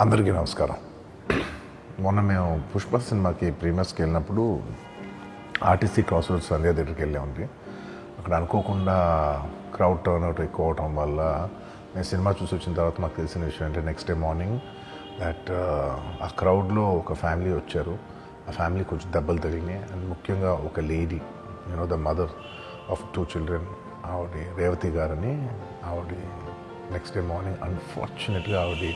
అందరికీ నమస్కారం. మొన్న మేము పుష్ప సినిమాకి ప్రీమియర్స్కి వెళ్ళినప్పుడు ఆర్టీసీ క్రాస్ రోడ్స్ సంధ్యా థియేటర్కి వెళ్ళామండి. అక్కడ అనుకోకుండా క్రౌడ్ టర్న్అవుట్ ఎక్కువ అవటం వల్ల మేము సినిమా చూసి వచ్చిన తర్వాత మాకు తెలిసిన విషయం అంటే నెక్స్ట్ డే మార్నింగ్ దట్ ఆ క్రౌడ్లో ఒక ఫ్యామిలీ వచ్చారు. ఆ ఫ్యామిలీ కొంచెం దెబ్బలు తగిలినాయి. అండ్ ముఖ్యంగా ఒక lady, the mother of 2 children, ఆవిడ రేవతి గారని, ఆవిడ నెక్స్ట్ డే మార్నింగ్ అన్ఫార్చునేట్గా ఆవిడ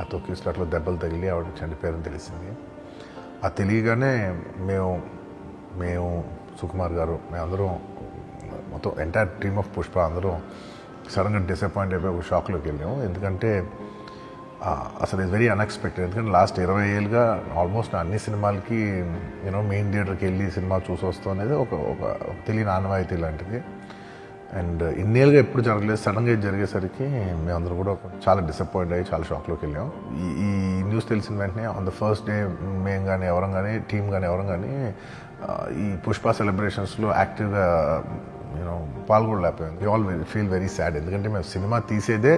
ఆ తొక్కిస్లాట్లో దెబ్బలు తగిలి ఆవిడ చనిపోయారని తెలిసింది. ఆ తెలియగానే మేము సుకుమార్ గారు, మేమందరం మొత్తం ఎంటైర్ టీమ్ ఆఫ్ పుష్ప అందరం సడన్గా డిసప్పాయింట్ అయిపోయి ఒక షాక్లోకి వెళ్ళాము. ఎందుకంటే అసలు ఇది వెరీ అన్ఎక్స్పెక్టెడ్. ఎందుకంటే లాస్ట్ 20 ఏళ్ళుగా ఆల్మోస్ట్ అన్ని సినిమాలకి మెయిన్ థియేటర్కి వెళ్ళి సినిమా చూసి వస్తాం అనేది ఒక తెలియని ఆనవాయితీ లాంటిది. అండ్ ఇన్నేళ్ళుగా ఎప్పుడు జరగలేదు. సడన్గా ఇది జరిగేసరికి మేమందరం కూడా చాలా డిసప్పాయింట్ అయ్యి చాలా షాక్లోకి వెళ్ళాం. ఈ న్యూస్ తెలిసిన వెంటనే ఆన్ ద ఫస్ట్ డే మేము కానీ ఎవరం కానీ టీం కానీ ఎవరం కానీ ఈ పుష్ప సెలబ్రేషన్స్లో యాక్టివ్గా పాల్గొనలేకపోయాం. We all feel very sad. ఎందుకంటే మేము సినిమా తీసేదే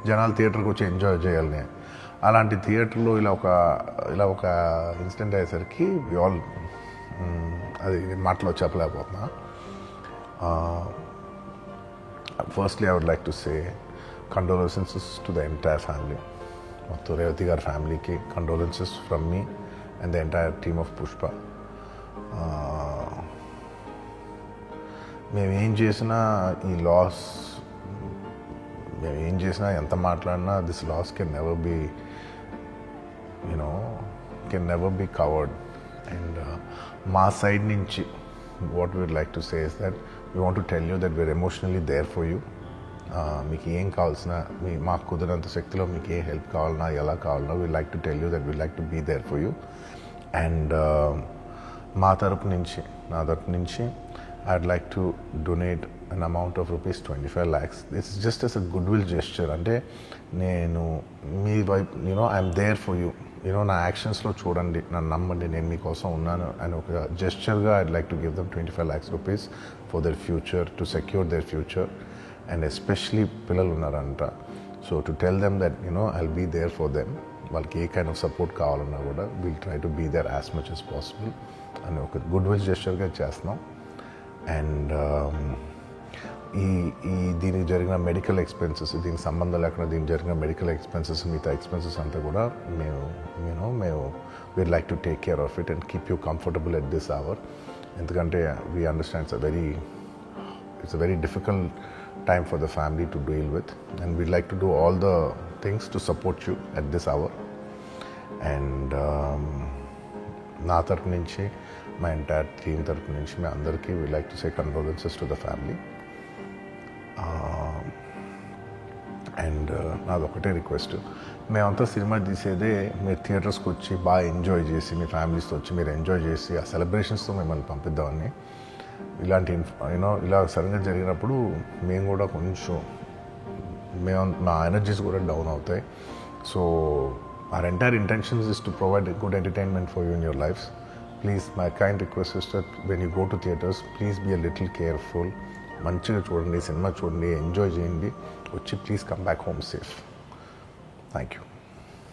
జనాలు థియేటర్కి వచ్చి ఎంజాయ్ చేయాలని, అలాంటి థియేటర్లో ఇలా ఒక ఇన్సిడెంట్ అయ్యేసరికి వి ఆల్ అది మాటలో చెప్పలేకపోతున్నా. Firstly, I would like to say condolences to the entire family. Motto Revati gar family ki condolences from me and the entire team of Pushpa. మేము ఏం చేసినా ఈ లాస్, మేము ఏం చేసినా ఎంత మాట్లాడినా this loss can never be covered. And మా సైడ్ నుంచి what we would like to say is that we want to tell you that we're emotionally there for you. మీకు ఏం కావాల్సిన, మాకు కుదిరినంత శక్తిలో మీకు ఏ హెల్ప్ కావాలన్నా ఎలా కావాలన్నా we like to tell you that we like to be there for you. And నా తరపు నుంచి I'd like to donate an amount of rupees 25 lakhs. This is just as a goodwill gesture. అంటే నేను మీ వైపు I'm there for you, నా యాక్షన్స్లో చూడండి, నన్ను నమ్మండి, నేను మీకోసం ఉన్నాను అని ఒక జెస్చర్గా I'd like to give them 25 lakhs rupees for their future, to secure their future. And especially పిల్లలు ఉన్నారంట. So to tell them that I'll be there for them. వాళ్ళకి ఏ కైండ్ ఆఫ్ సపోర్ట్ కావాలన్నా కూడా will try to be there as much as possible అని ఒక good will జెస్చర్గా చేస్తున్నాం. And దీనికి జరిగిన మెడికల్ ఎక్స్పెన్సెస్, దీనికి సంబంధం లేకుండా దీనికి జరిగిన మెడికల్ ఎక్స్పెన్సెస్, మిగతా ఎక్స్పెన్సెస్ అంతా కూడా మేము we'd like to take care of it and keep you comfortable at this hour. ఎందుకంటే we understand it's a very difficult time for the family to deal with, and we'd like to do all the things to support you at this hour. And నా తరపు నుంచి, మా entire team తరపు నుంచి మీ అందరికీ we like to say condolences to the family. And నాది ఒకటే request, మేమంతా సినిమా తీసేదే మీరు థియేటర్స్కి వచ్చి బాగా ఎంజాయ్ చేసి, మీ ఫ్యామిలీస్తో వచ్చి మీరు ఎంజాయ్ చేసి ఆ సెలబ్రేషన్స్తో మిమ్మల్ని పంపిద్దామని. ఇలాంటి ఇలా సడన్గా జరిగినప్పుడు మేము కూడా కొంచెం మా ఎనర్జీస్ కూడా డౌన్ అవుతాయి. So our entire intentions is to provide a good entertainment for you in your lives. Please, my kind request is that when you go to theatres, please be a little careful. మంచిగా చూడండి, cinema చూడండి, enjoy చేయండి, వచ్చి please come back home safe. Thank you.